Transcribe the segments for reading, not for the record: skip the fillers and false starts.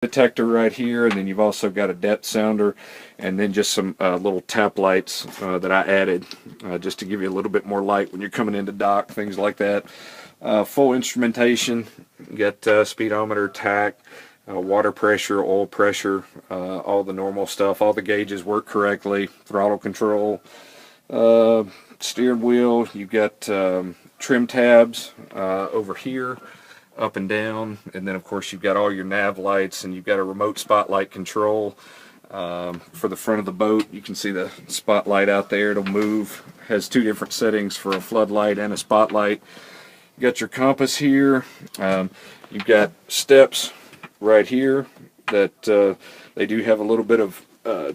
detector right here, and then you've also got a depth sounder, and then just some little tap lights that I added just to give you a little bit more light when you're coming into dock, things like that. Full instrumentation. You got speedometer, tack, water pressure, oil pressure, all the normal stuff. All the gauges work correctly. Throttle control, steering wheel. You've got trim tabs over here, up and down, and then of course you've got all your nav lights, and you've got a remote spotlight control for the front of the boat. You can see the spotlight out there. It'll move. Has two different settings for a floodlight and a spotlight. You got your compass here. You've got steps right here that they do have a little bit of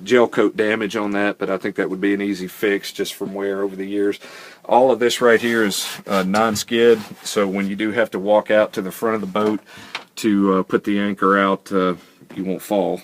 gel coat damage on that, but I think that would be an easy fix just from wear over the years. All of this right here is non-skid, so when you do have to walk out to the front of the boat to put the anchor out, you won't fall.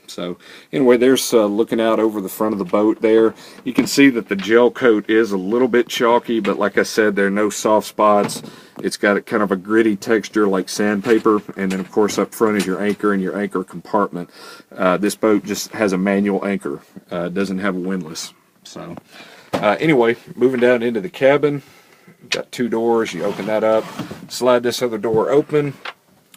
So anyway, there's looking out over the front of the boat there. You can see that the gel coat is a little bit chalky, but like I said, there are no soft spots. It's got a kind of a gritty texture like sandpaper, and then of course up front is your anchor and your anchor compartment. This boat just has a manual anchor. It doesn't have a windlass. So anyway, moving down into the cabin, got two doors. You open that up, slide this other door open.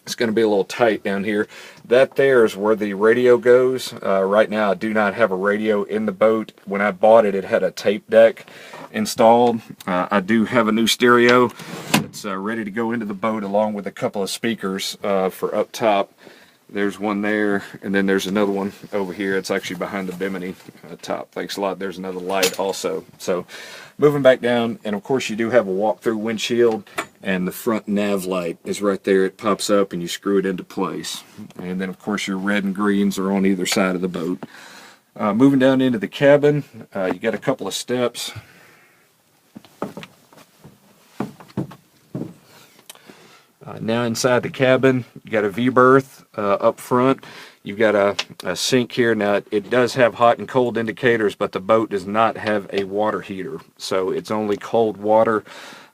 It's going to be a little tight down here. That there is where the radio goes. Right now I do not have a radio in the boat. When I bought it, it had a tape deck installed. I do have a new stereo that's ready to go into the boat, along with a couple of speakers for up top. There's one there, and then there's another one over here. It's actually behind the bimini top. Thanks a lot. There's another light also. So moving back down, and of course you do have a walk-through windshield, and the front nav light is right there. It pops up and you screw it into place. And then of course your red and greens are on either side of the boat. Moving down into the cabin, you got a couple of steps. Now inside the cabin, you got a V-berth up front. You've got a sink here. Now it does have hot and cold indicators, but the boat does not have a water heater, so it's only cold water.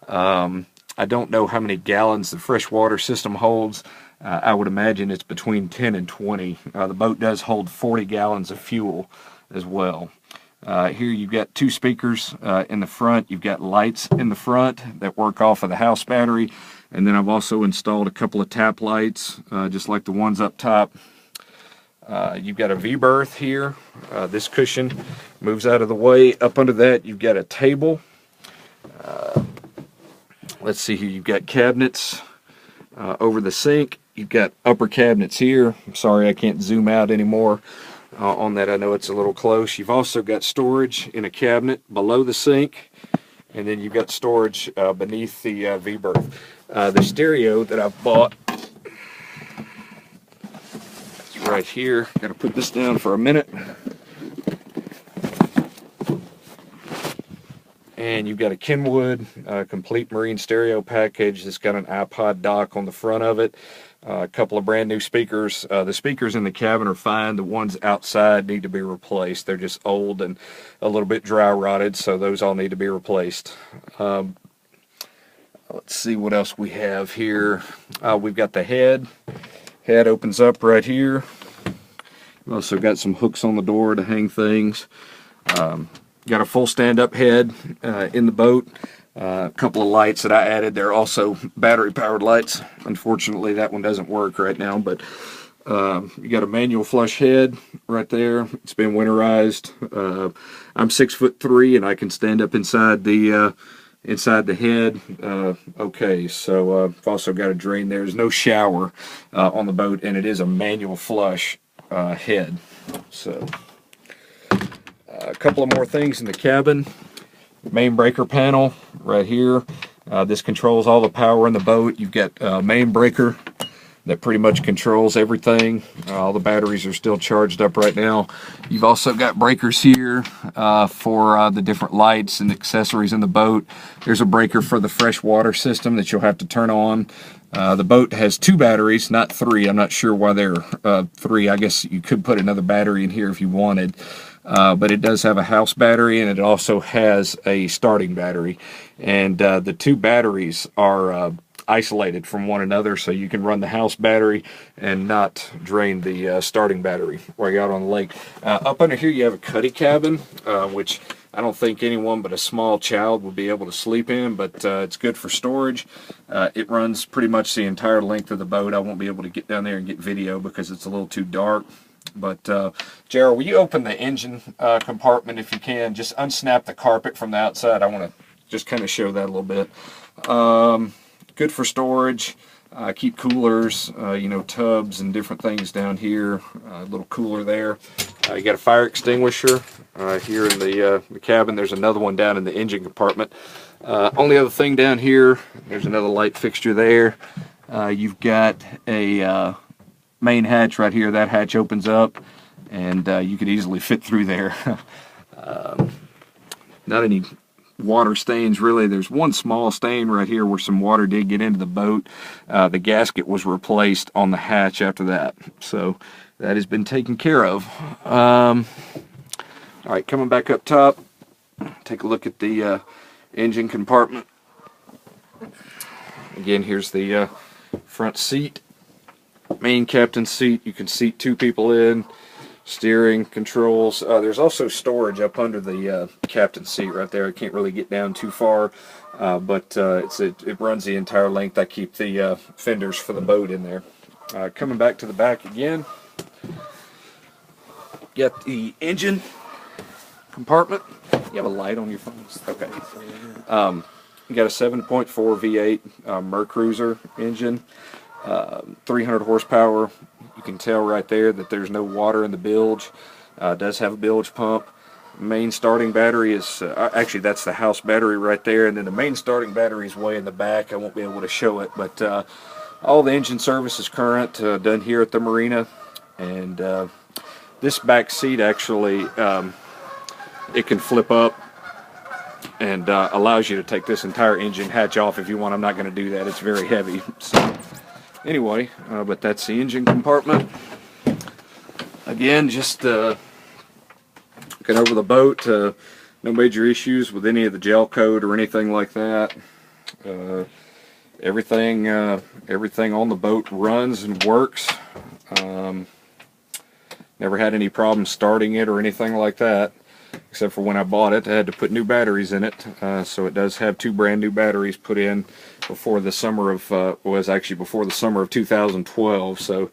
I don't know how many gallons the freshwater system holds. I would imagine it's between 10 and 20. The boat does hold 40 gallons of fuel as well. Here you've got two speakers in the front. You've got lights in the front that work off of the house battery. And then I've also installed a couple of tap lights, just like the ones up top. You've got a V-berth here. This cushion moves out of the way. Up under that, you've got a table. Let's see here. You've got cabinets over the sink. You've got upper cabinets here. I'm sorry I can't zoom out anymore on that. I know it's a little close. You've also got storage in a cabinet below the sink. And then you've got storage beneath the V-berth. The stereo that I've bought is right here. Got to put this down for a minute. And you've got a Kenwood complete marine stereo package. It's got an iPod dock on the front of it. A couple of brand new speakers. The speakers in the cabin are fine. The ones outside need to be replaced. They're just old and a little bit dry rotted, so those all need to be replaced. Let's see what else we have here. We've got the head. Head opens up right here. We've also got some hooks on the door to hang things. Got a full stand-up head in the boat. A couple of lights that I added. They're also battery-powered lights. Unfortunately, that one doesn't work right now, but you got a manual flush head right there. It's been winterized. I'm 6'3", and I can stand up inside the head. Okay, so I've also got a drain there. There's no shower on the boat, and it is a manual flush head. So a couple of more things in the cabin. Main breaker panel right here. This controls all the power in the boat. You've got a main breaker that pretty much controls everything. All the batteries are still charged up right now. You've also got breakers here for the different lights and accessories in the boat. There's a breaker for the freshwater system that you'll have to turn on. The boat has two batteries, not three. I'm not sure why there are three. I guess you could put another battery in here if you wanted. But it does have a house battery, and it also has a starting battery. And the two batteries are isolated from one another, so you can run the house battery and not drain the starting battery while you're out on the lake. Up under here you have a cuddy cabin, which I don't think anyone but a small child will be able to sleep in, but it's good for storage. It runs pretty much the entire length of the boat. I won't be able to get down there and get video because it's a little too dark. But Gerald, will you open the engine compartment if you can? Just unsnap the carpet from the outside. I want to just kind of show that a little bit. Good for storage. Keep coolers, you know, tubs and different things down here. A little cooler there. You got a fire extinguisher here in the cabin. There's another one down in the engine compartment. Only other thing down here, there's another light fixture there. You've got a main hatch right here. That hatch opens up, and you could easily fit through there. Not any water stains really. There's one small stain right here where some water did get into the boat. The gasket was replaced on the hatch after that, so that has been taken care of. All right, coming back up top, take a look at the engine compartment. Again, here's the front seat, main captain's seat. You can seat 2 people in. Steering controls. There's also storage up under the captain's seat right there. I can't really get down too far, but it runs the entire length. I keep the fenders for the boat in there. Coming back to the back again, got the engine compartment. You have a light on your phone? Okay. You got a 7.4 V8 Mercruiser engine, 300 horsepower. You can tell right there that there's no water in the bilge. It does have a bilge pump. Main starting battery is, actually that's the house battery right there, and then the main starting battery is way in the back. I won't be able to show it, but all the engine service is current, done here at the marina. And this back seat actually, it can flip up and allows you to take this entire engine hatch off if you want. I'm not going to do that. It's very heavy. So anyway, but that's the engine compartment. Again, just looking over the boat, no major issues with any of the gel coat or anything like that. Everything on the boat runs and works. Never had any problems starting it or anything like that, except for when I bought it. I had to put new batteries in it, so it does have 2 brand new batteries put in before the summer of, before the summer of 2012. So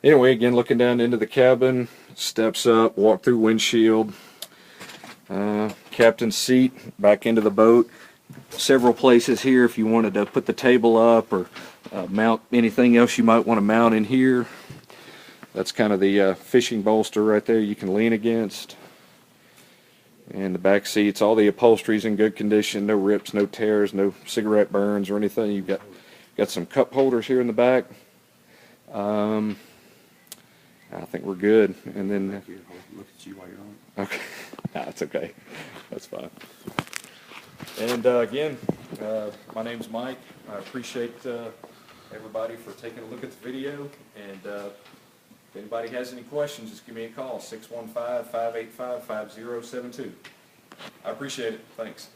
anyway, again, looking down into the cabin, steps up, walk through windshield, captain's seat, back into the boat. Several places here if you wanted to put the table up or mount anything else you might want to mount in here. That's kind of the fishing bolster right there you can lean against. And the back seats, all the upholstery's in good condition, no rips, no tears, no cigarette burns or anything. You've got some cup holders here in the back. I think we're good. And then look at you while you're on. Okay, nah, it's okay. That's fine. And again, my name's Mike. I appreciate everybody for taking a look at the video. And if anybody has any questions, just give me a call, 615-585-5072. I appreciate it. Thanks.